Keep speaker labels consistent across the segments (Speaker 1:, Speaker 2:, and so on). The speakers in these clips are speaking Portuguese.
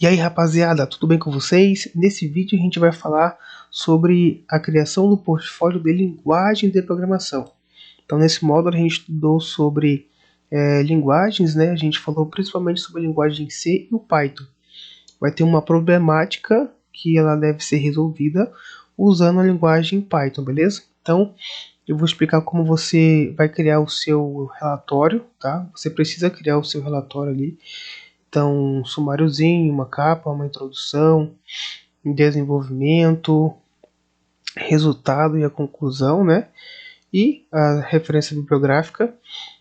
Speaker 1: E aí, rapaziada, tudo bem com vocês? Nesse vídeo a gente vai falar sobre a criação do portfólio de linguagem de programação. Então, nesse módulo a gente estudou sobre linguagens, né? A gente falou principalmente sobre a linguagem C e o Python. Vai ter uma problemática que ela deve ser resolvida usando a linguagem Python, beleza? Então, eu vou explicar como você vai criar o seu relatório, tá? Você precisa criar o seu relatório ali. Então, um sumáriozinho, uma capa, uma introdução, desenvolvimento, resultado e a conclusão, né? E a referência bibliográfica.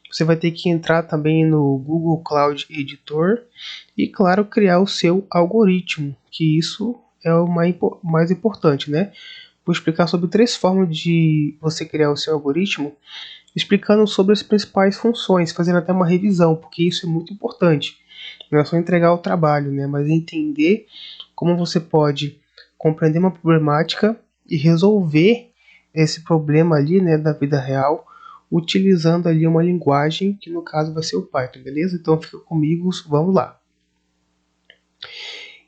Speaker 1: Você vai ter que entrar também no Google Cloud Editor e, claro, criar o seu algoritmo, que isso é o mais importante, né? Vou explicar sobre 3 formas de você criar o seu algoritmo, explicando sobre as principais funções, fazendo até uma revisão, porque isso é muito importante. Não é só entregar o trabalho, né? Mas entender como você pode compreender uma problemática e resolver esse problema ali, né, da vida real, utilizando ali uma linguagem que no caso vai ser o Python, beleza? Então fica comigo, vamos lá.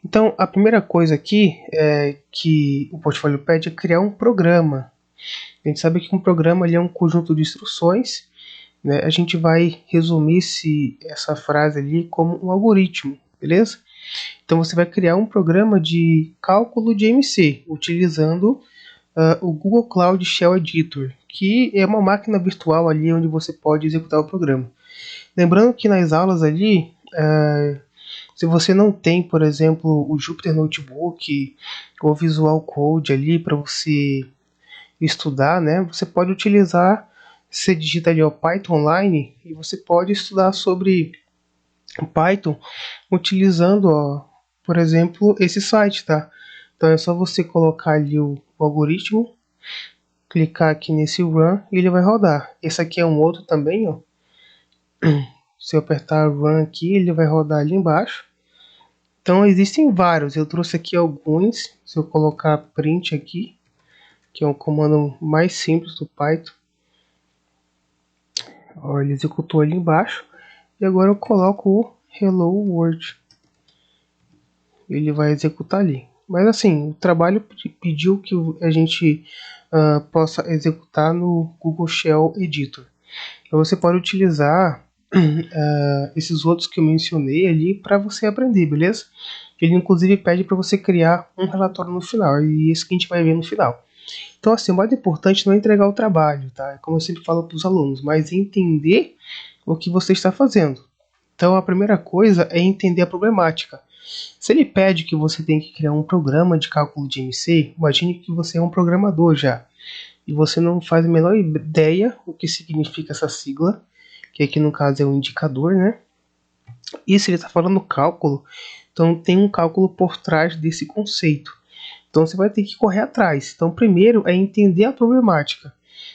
Speaker 1: Então a primeira coisa aqui é que o portfólio pede é criar um programa. A gente sabe que um programa ali é um conjunto de instruções, né? A gente vai resumir essa frase ali como um algoritmo, beleza? Então você vai criar um programa de cálculo de MC, utilizando o Google Cloud Shell Editor, que é uma máquina virtual ali onde você pode executar o programa. Lembrando que nas aulas ali, se você não tem, por exemplo, o Jupyter Notebook ou Visual Code ali para você estudar, né? Você pode utilizar, você digita ali o Python Online e você pode estudar sobre o Python utilizando, ó, por exemplo, esse site, tá? Então é só você colocar ali o algoritmo, clicar aqui nesse Run e ele vai rodar. Esse aqui é um outro também, ó. Se eu apertar Run aqui, ele vai rodar ali embaixo. Então existem vários, eu trouxe aqui alguns. Se eu colocar print aqui, que é o comando mais simples do Python, ó, ele executou ali embaixo. E agora eu coloco o Hello World. Ele vai executar ali. Mas assim, o trabalho pediu que a gente possa executar no Google Shell Editor. Então você pode utilizar esses outros que eu mencionei ali para você aprender, beleza? Ele inclusive pede para você criar um relatório no final, e esse que a gente vai ver no final. Então assim, o mais importante não é entregar o trabalho, tá? Como eu sempre falo para os alunos, mas entender o que você está fazendo. Então a primeira coisa é entender a problemática. Se ele pede que você tenha que criar um programa de cálculo de MC, imagine que você é um programador já, e você não faz a menor ideia o que significa essa sigla, que aqui no caso é um indicador, né? E se ele está falando cálculo, então tem um cálculo por trás desse conceito. Então você vai ter que correr atrás. Então primeiro é entender a problemática.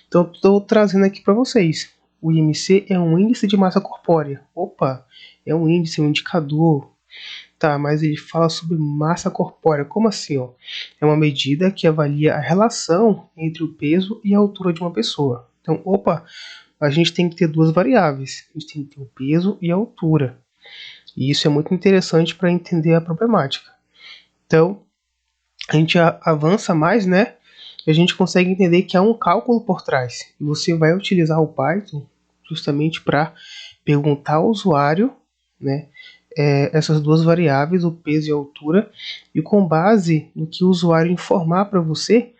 Speaker 1: Então estou trazendo aqui para vocês. O IMC é um índice de massa corpórea. Opa, é um índice, um indicador. Tá, mas ele fala sobre massa corpórea. Como assim? Ó? É uma medida que avalia a relação entre o peso e a altura de uma pessoa. Então, opa, a gente tem que ter 2 variáveis. A gente tem que ter o peso e a altura. E isso é muito interessante para entender a problemática. Então, a gente avança mais, né? E a gente consegue entender que há um cálculo por trás. E você vai utilizar o Python justamente para perguntar ao usuário, né? Essas 2 variáveis, o peso e a altura, e com base no que o usuário informar para você,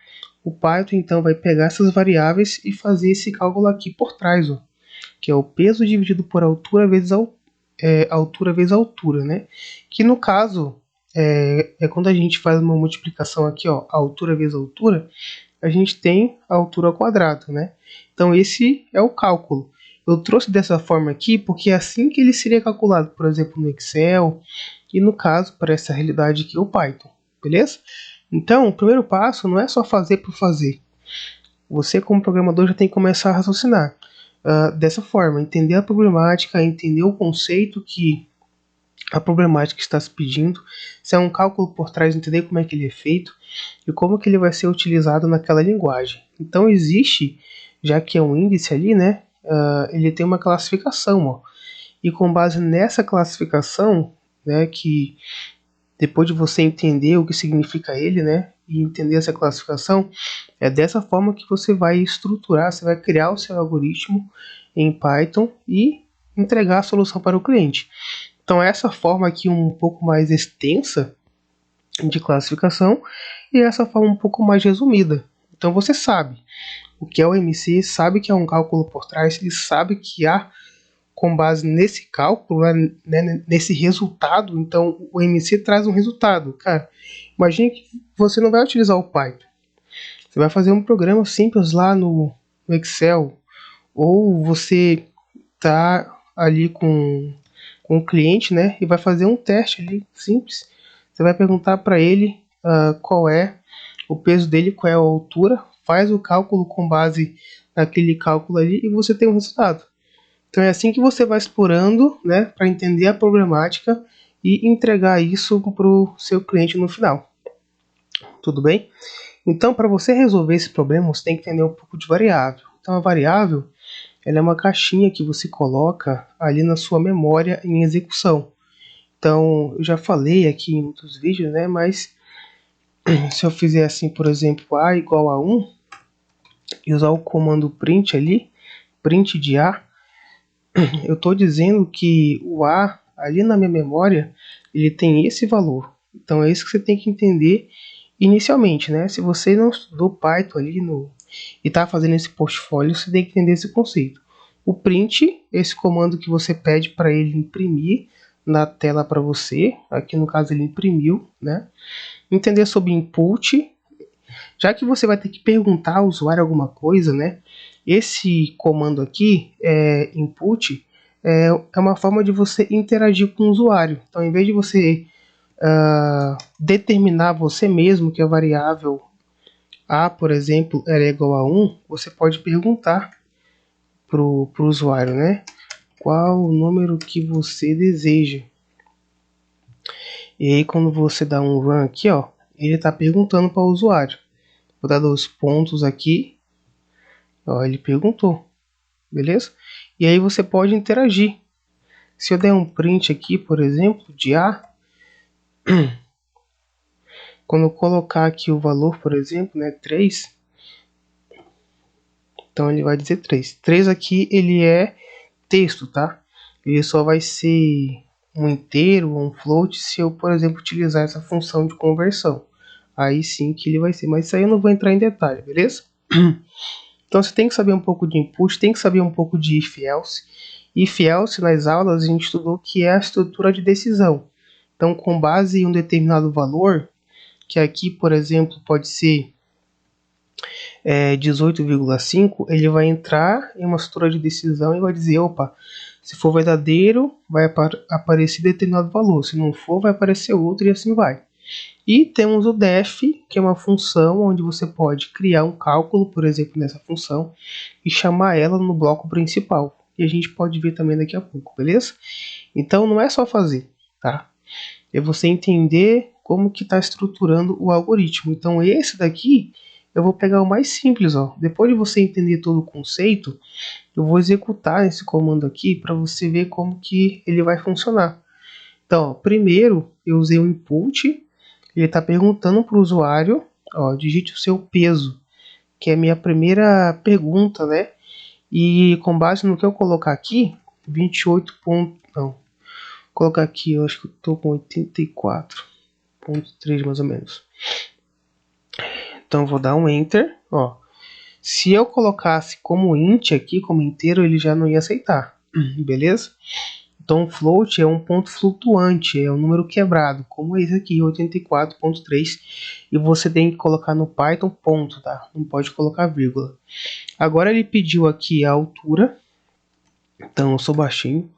Speaker 1: o Python então vai pegar essas variáveis e fazer esse cálculo aqui por trás, ó, que é o peso dividido por altura vezes altura vezes altura, né? Que no caso é quando a gente faz uma multiplicação aqui, ó, altura vezes altura, a gente tem a altura ao quadrado, né? Então esse é o cálculo. Eu trouxe dessa forma aqui porque é assim que ele seria calculado, por exemplo, no Excel e no caso, para essa realidade aqui, o Python, beleza? Então, o primeiro passo não é só fazer por fazer. Você, como programador, já tem que começar a raciocinar dessa forma, entender a problemática, entender o conceito que a problemática está se pedindo, se é um cálculo por trás, entender como é que ele é feito e como que ele vai ser utilizado naquela linguagem. Então existe, já que é um índice ali, né, ele tem uma classificação, ó, e com base nessa classificação, né, que depois de você entender o que significa ele, né, e entender essa classificação, é dessa forma que você vai estruturar, você vai criar o seu algoritmo em Python e entregar a solução para o cliente. Então essa forma aqui um pouco mais extensa de classificação e essa forma um pouco mais resumida. Então você sabe o que é o MC, sabe que é um cálculo por trás e sabe que há, com base nesse cálculo, né, nesse resultado, então o MC traz um resultado. Cara, imagine que você não vai utilizar o Python. Você vai fazer um programa simples lá no Excel, ou você tá ali com o cliente, né, e vai fazer um teste ali simples. Você vai perguntar para ele qual é o peso dele, qual é a altura, faz o cálculo com base naquele cálculo ali e você tem um resultado. Então é assim que você vai explorando, né, para entender a problemática e entregar isso para o seu cliente no final. Tudo bem? Então, para você resolver esse problema, você tem que entender um pouco de variável. Então, a variável ela é uma caixinha que você coloca ali na sua memória em execução. Então, eu já falei aqui em outros vídeos, né, mas se eu fizer assim, por exemplo, A igual a 1, e usar o comando print ali, print de A, eu estou dizendo que o A, ali na minha memória, ele tem esse valor. Então é isso que você tem que entender inicialmente, né? Se você não estudou Python ali e está fazendo esse portfólio, você tem que entender esse conceito. O print, esse comando que você pede para ele imprimir na tela para você, aqui no caso ele imprimiu, né? Entender sobre input, já que você vai ter que perguntar ao usuário alguma coisa, né? Esse comando aqui, input, é uma forma de você interagir com o usuário. Então, em vez de você determinar você mesmo que a variável A, por exemplo, era igual a 1, você pode perguntar para o usuário, né? Qual o número que você deseja? E aí, quando você dá um run aqui, ó, ele está perguntando para o usuário. Vou dar 2 pontos aqui. Ó, ele perguntou, beleza? E aí você pode interagir. Se eu der um print aqui, por exemplo, de A, quando eu colocar aqui o valor, por exemplo, né, 3, então ele vai dizer 3. 3 aqui ele é texto, tá? Ele só vai ser um inteiro ou um float se eu, por exemplo, utilizar essa função de conversão. Aí sim que ele vai ser, mas isso aí eu não vou entrar em detalhe, beleza? Então você tem que saber um pouco de input, tem que saber um pouco de if-else. If-else, nas aulas, a gente estudou que é a estrutura de decisão. Então, com base em um determinado valor, que aqui, por exemplo, pode ser 18,5, ele vai entrar em uma estrutura de decisão e vai dizer, opa, se for verdadeiro, vai aparecer determinado valor, se não for, vai aparecer outro e assim vai. E temos o def, que é uma função onde você pode criar um cálculo, por exemplo, nessa função, e chamar ela no bloco principal. E a gente pode ver também daqui a pouco, beleza? Então não é só fazer, tá? É você entender como que está estruturando o algoritmo. Então esse daqui, eu vou pegar o mais simples, ó. Depois de você entender todo o conceito, eu vou executar esse comando aqui para você ver como que ele vai funcionar. Então, ó, primeiro eu usei o input. Ele está perguntando para o usuário, ó, digite o seu peso, que é a minha primeira pergunta, né? E com base no que eu colocar aqui, 28 pontos, não, vou colocar aqui, eu acho que eu estou com 84,3 mais ou menos. Então eu vou dar um enter, ó. Se eu colocasse como int aqui, como inteiro, ele já não ia aceitar, beleza? Então, float é um ponto flutuante, é um número quebrado, como esse aqui, 84,3, e você tem que colocar no Python ponto, tá? Não pode colocar vírgula. Agora ele pediu aqui a altura, então eu sou baixinho,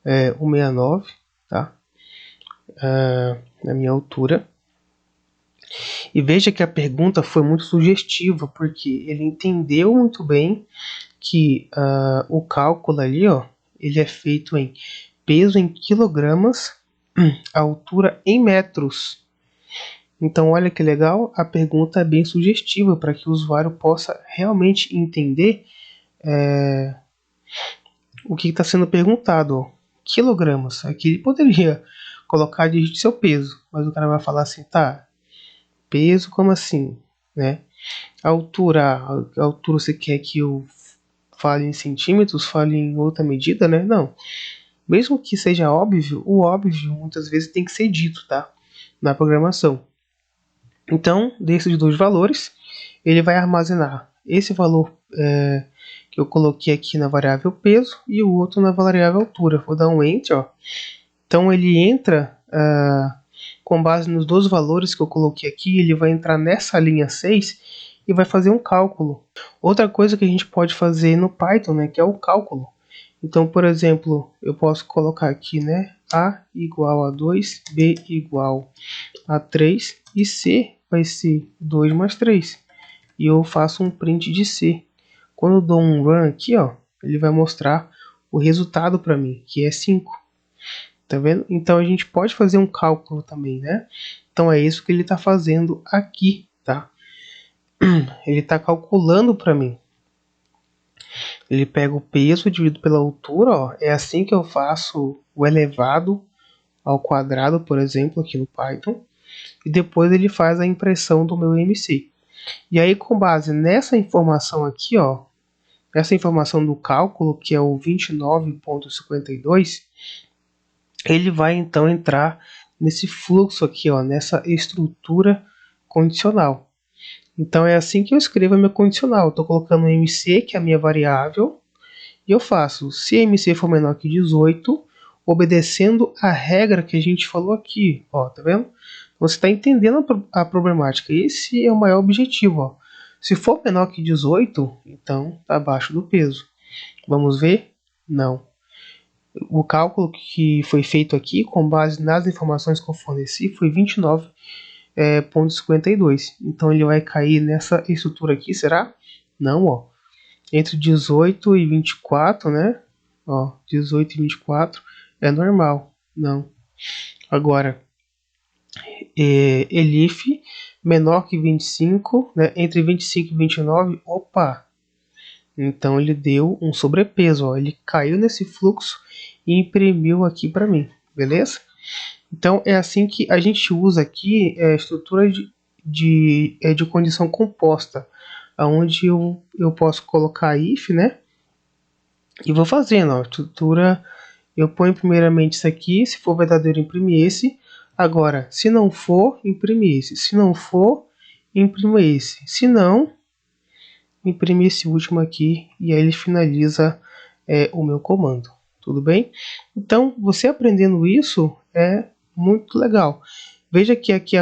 Speaker 1: 1,69, tá? A minha altura. E veja que a pergunta foi muito sugestiva, porque ele entendeu muito bem que o cálculo ali, ó, ele é feito em peso em quilogramas, altura em metros. Então, olha que legal, a pergunta é bem sugestiva para que o usuário possa realmente entender o que está sendo perguntado. Ó. Quilogramas. Aqui ele poderia colocar, digite seu peso. Mas o cara vai falar assim, tá, peso como assim, né? A altura você quer que eu fale em centímetros, fale em outra medida, né? Não. Mesmo que seja óbvio, o óbvio muitas vezes tem que ser dito, tá? Na programação. Então, desses dois valores, ele vai armazenar esse valor que eu coloquei aqui na variável peso e o outro na variável altura. Vou dar um Enter, ó. Então ele entra com base nos dois valores que eu coloquei aqui, ele vai entrar nessa linha 6 e vai fazer um cálculo. Outra coisa que a gente pode fazer no Python, né, que é o cálculo. Então, por exemplo, eu posso colocar aqui, né, A igual a 2, B igual a 3 e C vai ser 2 mais 3. E eu faço um print de C. Quando eu dou um run aqui, ó, ele vai mostrar o resultado para mim, que é 5. Tá vendo? Então a gente pode fazer um cálculo também, né? Então é isso que ele está fazendo aqui, tá? Ele está calculando para mim. Ele pega o peso dividido pela altura, ó. É assim que eu faço o elevado ao quadrado, por exemplo, aqui no Python. E depois ele faz a impressão do meu MC. E aí, com base nessa informação aqui, ó, essa informação do cálculo, que é o 29.52, ele vai então entrar nesse fluxo aqui, ó, nessa estrutura condicional. Então é assim que eu escrevo a minha condicional. Estou colocando MC, que é a minha variável, e eu faço, se MC for menor que 18, obedecendo a regra que a gente falou aqui, ó, tá vendo? Você está entendendo a problemática. Esse é o maior objetivo, ó. Se for menor que 18, então está abaixo do peso. Vamos ver? Não. O cálculo que foi feito aqui, com base nas informações que eu forneci, foi 29,52. Então ele vai cair nessa estrutura aqui, será? Não, ó. Entre 18 e 24, né? Ó, 18 e 24 é normal. Não. Agora, elif menor que 25, né? Entre 25 e 29, opa! Então ele deu um sobrepeso, ó. Ele caiu nesse fluxo e imprimiu aqui para mim, beleza? Então é assim que a gente usa aqui estrutura de condição composta, onde eu posso colocar if, né? E vou fazendo, ó, estrutura, eu ponho primeiramente isso aqui, se for verdadeiro imprime esse, agora se não for, imprime esse, se não for, imprime esse, se não, imprime esse último aqui, e aí ele finaliza o meu comando, tudo bem? Então, você aprendendo isso é muito legal. Veja que aqui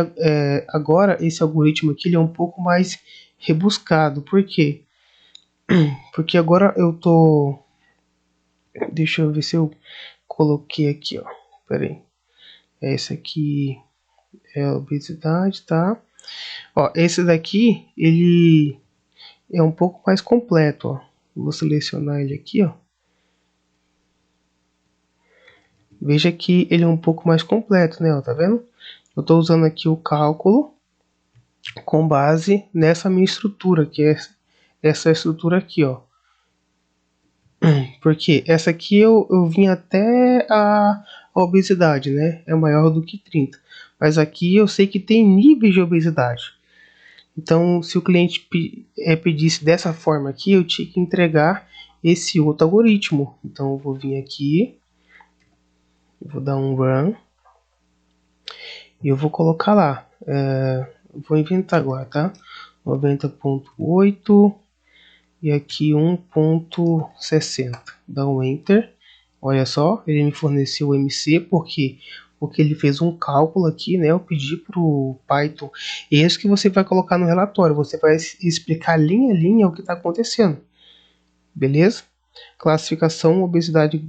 Speaker 1: agora esse algoritmo aqui ele é um pouco mais rebuscado. Por quê? Porque agora eu tô... Deixa eu ver se eu coloquei aqui, ó. Pera aí. Esse aqui é a obesidade, tá? Ó, esse daqui, ele é um pouco mais completo, ó. Vou selecionar ele aqui, ó. Veja que ele é um pouco mais completo, né? Ó, tá vendo? Eu estou usando aqui o cálculo com base nessa minha estrutura, que é essa estrutura aqui, ó. Porque essa aqui eu vim até a obesidade, né? É maior do que 30. Mas aqui eu sei que tem níveis de obesidade. Então, se o cliente pedisse dessa forma aqui, eu tinha que entregar esse outro algoritmo. Então, eu vou vir aqui, vou dar um run e eu vou colocar lá. Vou inventar agora, tá? 90.8 e aqui 1.60. Dá um Enter. Olha só, ele me forneceu o MC porque ele fez um cálculo aqui, né? Eu pedi para o Python. E é isso que você vai colocar no relatório. Você vai explicar linha a linha o que está acontecendo. Beleza? Classificação, obesidade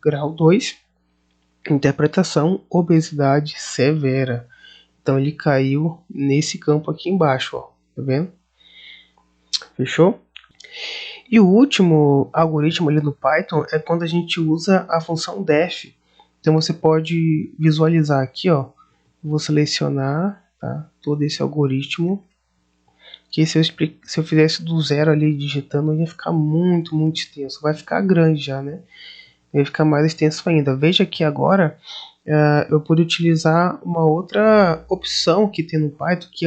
Speaker 1: grau 2. Interpretação, obesidade severa. Então ele caiu nesse campo aqui embaixo, ó. Tá vendo? Fechou? E o último algoritmo ali no Python é quando a gente usa a função def. Então você pode visualizar aqui, ó. Vou selecionar, tá, todo esse algoritmo. Que se eu fizesse do zero ali digitando, ia ficar muito, muito extenso. Vai ficar grande já, né? Vai ficar mais extenso ainda. Veja que agora eu pude utilizar uma outra opção que tem no Python, que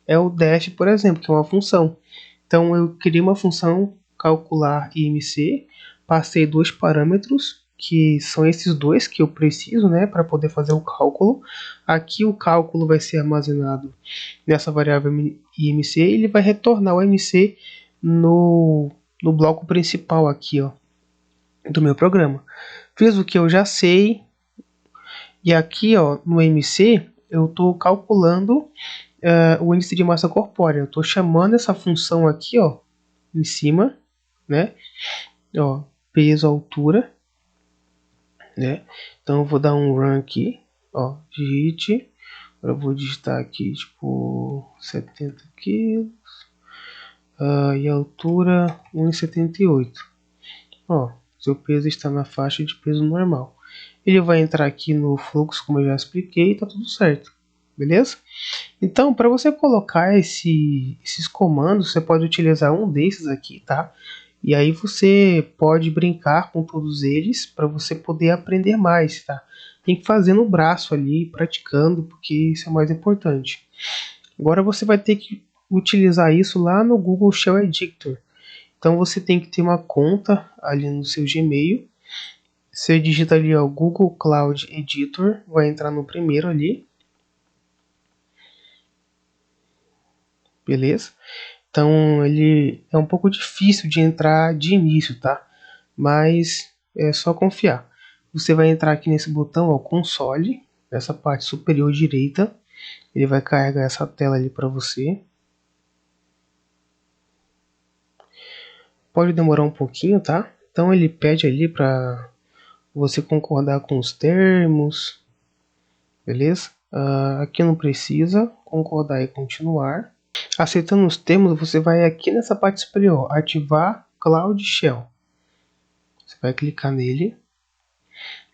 Speaker 1: é o def, por exemplo, que é uma função. Então eu criei uma função calcular IMC, passei dois parâmetros, que são esses dois que eu preciso, né, para poder fazer o cálculo. Aqui o cálculo vai ser armazenado nessa variável IMC e ele vai retornar o IMC no bloco principal aqui, ó, do meu programa. Fiz o que eu já sei, e aqui, ó, no MC, eu estou calculando o índice de massa corpórea. Eu estou chamando essa função aqui, ó, em cima, né? Ó, peso, altura, né? Então eu vou dar um run aqui, ó, digite. Agora eu vou digitar aqui, tipo, 70 quilos. E a altura 1,78. Ó, seu peso está na faixa de peso normal. Ele vai entrar aqui no fluxo, como eu já expliquei, tá tudo certo, beleza? Então, para você colocar esses comandos, você pode utilizar um desses aqui, tá? E aí você pode brincar com todos eles para você poder aprender mais, tá? Tem que fazer no braço ali, praticando, porque isso é mais importante. Agora você vai ter que utilizar isso lá no Google Shell Editor. Então você tem que ter uma conta ali no seu Gmail. Você digita ali, ó, Google Cloud Editor, vai entrar no primeiro ali. Beleza? Então ele é um pouco difícil de entrar de início, tá? Mas é só confiar. Você vai entrar aqui nesse botão, ó, console, nessa parte superior direita. Ele vai carregar essa tela ali para você. Pode demorar um pouquinho, tá? Então ele pede ali para você concordar com os termos, beleza? Aqui não precisa, concordar e continuar. Aceitando os termos, você vai aqui nessa parte superior, ativar Cloud Shell. Você vai clicar nele,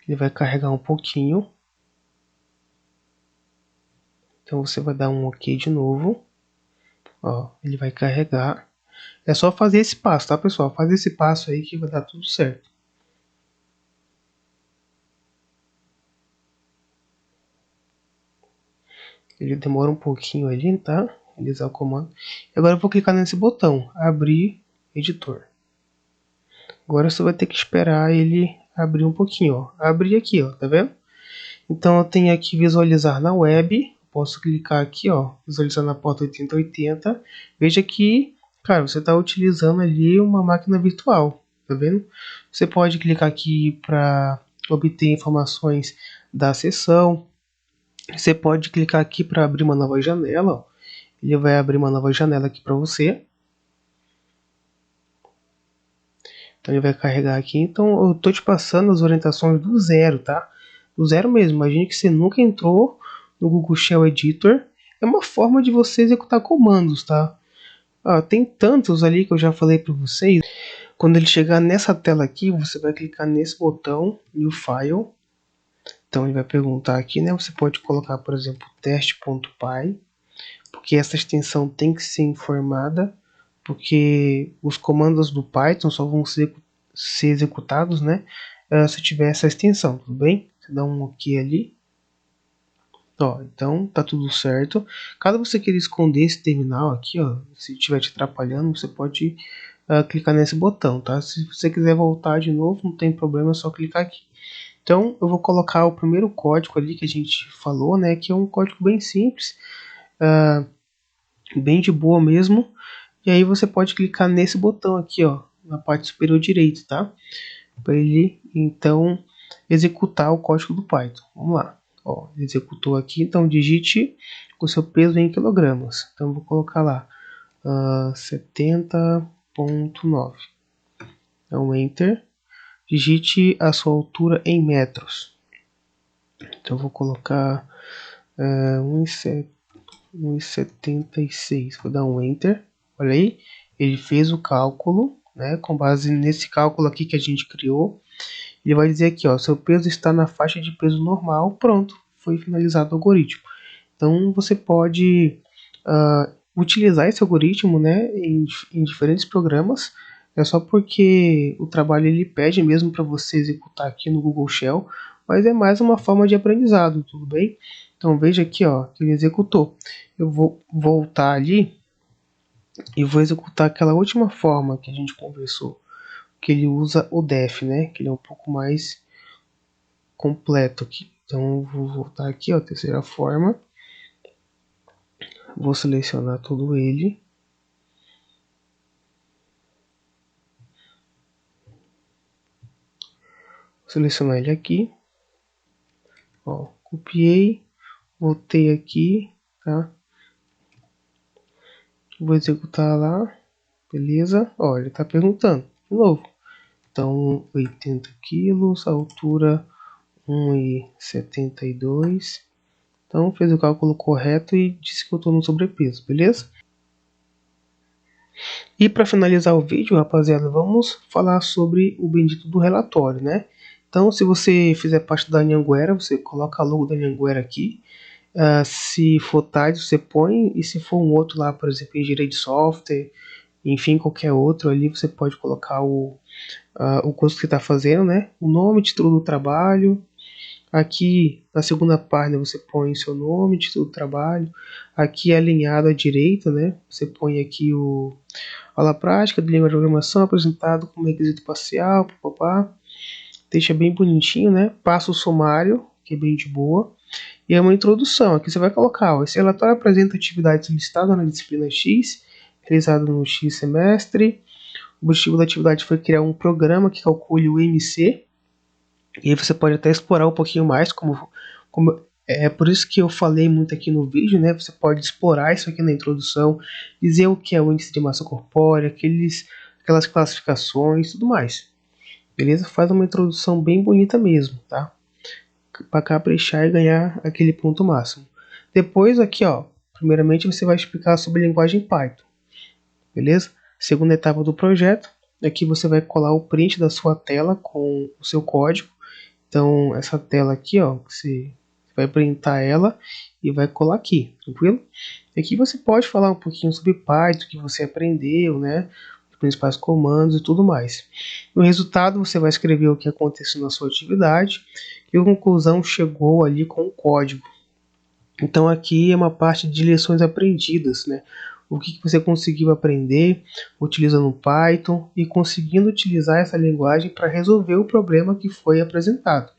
Speaker 1: ele vai carregar um pouquinho. Então você vai dar um OK de novo. Ó, ele vai carregar. É só fazer esse passo, tá, pessoal? Faz esse passo aí que vai dar tudo certo. Ele demora um pouquinho ali, tá? Realizar o comando. E agora eu vou clicar nesse botão, abrir editor. Agora você vai ter que esperar ele abrir um pouquinho, ó. Abrir aqui, ó, tá vendo? Então eu tenho aqui visualizar na web. Posso clicar aqui, ó, visualizar na porta 8080. Veja que, cara, você está utilizando ali uma máquina virtual, tá vendo? Você pode clicar aqui para obter informações da sessão. Você pode clicar aqui para abrir uma nova janela, ó. Ele vai abrir uma nova janela aqui para você. Então ele vai carregar aqui. Então eu tô te passando as orientações do zero, tá? Do zero mesmo. Imagine que você nunca entrou no Google Shell Editor. É uma forma de você executar comandos, tá? Tem tantos ali que eu já falei para vocês. Quando ele chegar nessa tela aqui, você vai clicar nesse botão New File. Então ele vai perguntar aqui, né? Você pode colocar, por exemplo, teste.py, porque essa extensão tem que ser informada, porque os comandos do Python só vão ser executados, né, se tiver essa extensão, tudo bem? Você dá um OK ali. Ó, então tá tudo certo. Caso você queira esconder esse terminal aqui, ó, se estiver te atrapalhando, você pode clicar nesse botão, tá? Se você quiser voltar de novo, não tem problema, é só clicar aqui. Então eu vou colocar o primeiro código ali que a gente falou, né, que é um código bem simples, bem de boa mesmo. E aí você pode clicar nesse botão aqui, ó, na parte superior direita, tá? Para ele então executar o código do Python. Vamos lá. Ó, executou aqui, então digite o seu peso em quilogramas. Então eu vou colocar lá 70,9. Então enter. Digite a sua altura em metros. Então eu vou colocar 1,76. Vou dar um enter. Olha aí, ele fez o cálculo, né, com base nesse cálculo aqui que a gente criou. Ele vai dizer aqui, ó, seu peso está na faixa de peso normal. Pronto, foi finalizado o algoritmo. Então você pode utilizar esse algoritmo, né, em diferentes programas. É só porque o trabalho ele pede mesmo para você executar aqui no Google Shell. mas é mais uma forma de aprendizado, tudo bem? Então veja aqui, ó, que ele executou. Eu vou voltar ali e vou executar aquela última forma que a gente conversou, que ele usa o def, né? Que ele é um pouco mais completo aqui. Então eu vou voltar aqui, ó, terceira forma. Vou selecionar todo ele. Vou selecionar ele aqui. Ó, copiei, voltei aqui, tá? Vou executar lá, beleza? Ó, ele tá perguntando de novo. Então, 80 quilos, altura 1,72. Então, fez o cálculo correto e disse que eu tô no sobrepeso, beleza? E para finalizar o vídeo, rapaziada, vamos falar sobre o bendito do relatório, né? Então, se você fizer parte da Anhanguera, você coloca a logo da Anhanguera aqui. Se for TAD, você põe, e se for um outro lá, por exemplo, engenharia de software, enfim, qualquer outro ali, você pode colocar o curso que você está fazendo, né? O nome, título do trabalho. Aqui na segunda página você põe seu nome, título do trabalho. Aqui é alinhado à direita, né? Você põe aqui o aula prática de língua de programação apresentado como requisito parcial, papá. Deixa bem bonitinho, né? Passa o sumário, que é bem de boa. E é uma introdução. Aqui você vai colocar, ó, esse relatório apresenta atividades listadas na disciplina X, realizado no X semestre. O objetivo da atividade foi criar um programa que calcule o MC. E aí você pode até explorar um pouquinho mais, como é por isso que eu falei muito aqui no vídeo, né? Você pode explorar isso aqui na introdução, dizer o que é o índice de massa corpórea, aquelas classificações, tudo mais. Beleza? Faz uma introdução bem bonita mesmo, tá? Para caprichar e ganhar aquele ponto máximo. Depois aqui, ó, primeiramente você vai explicar sobre a linguagem Python, beleza? Segunda etapa do projeto, aqui você vai colar o print da sua tela com o seu código. Então, essa tela aqui, ó, você vai printar ela e vai colar aqui, tranquilo? Aqui você pode falar um pouquinho sobre Python, que você aprendeu, né? Os principais comandos e tudo mais. No resultado, você vai escrever o que aconteceu na sua atividade e a conclusão chegou ali com o código. Então, aqui é uma parte de lições aprendidas, né? O que você conseguiu aprender utilizando Python e conseguindo utilizar essa linguagem para resolver o problema que foi apresentado.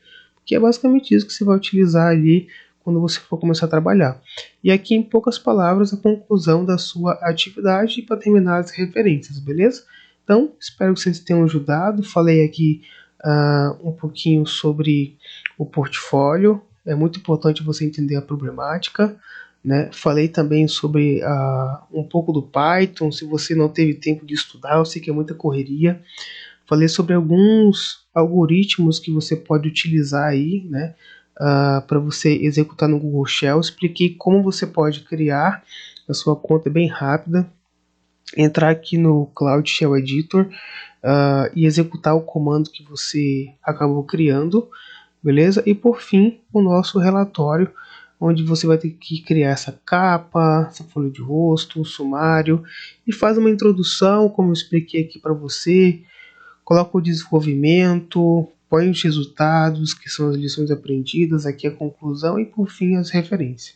Speaker 1: Que é basicamente isso que você vai utilizar ali quando você for começar a trabalhar. E aqui, em poucas palavras, a conclusão da sua atividade para terminar as referências, beleza? Então, espero que vocês tenham ajudado. Falei aqui um pouquinho sobre o portfólio. É muito importante você entender a problemática, né? Falei também sobre um pouco do Python. Se você não teve tempo de estudar, eu sei que é muita correria. Falei sobre alguns algoritmos que você pode utilizar aí, né, para você executar no Google Shell. Expliquei como você pode criar a sua conta bem rápida, entrar aqui no Cloud Shell Editor e executar o comando que você acabou criando, beleza? E por fim, o nosso relatório, onde você vai ter que criar essa capa, essa folha de rosto, um sumário, e faz uma introdução, como eu expliquei aqui para você. Coloca o desenvolvimento, põe os resultados, que são as lições aprendidas, aqui a conclusão e por fim as referências.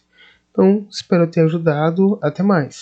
Speaker 1: Então, espero ter ajudado. Até mais.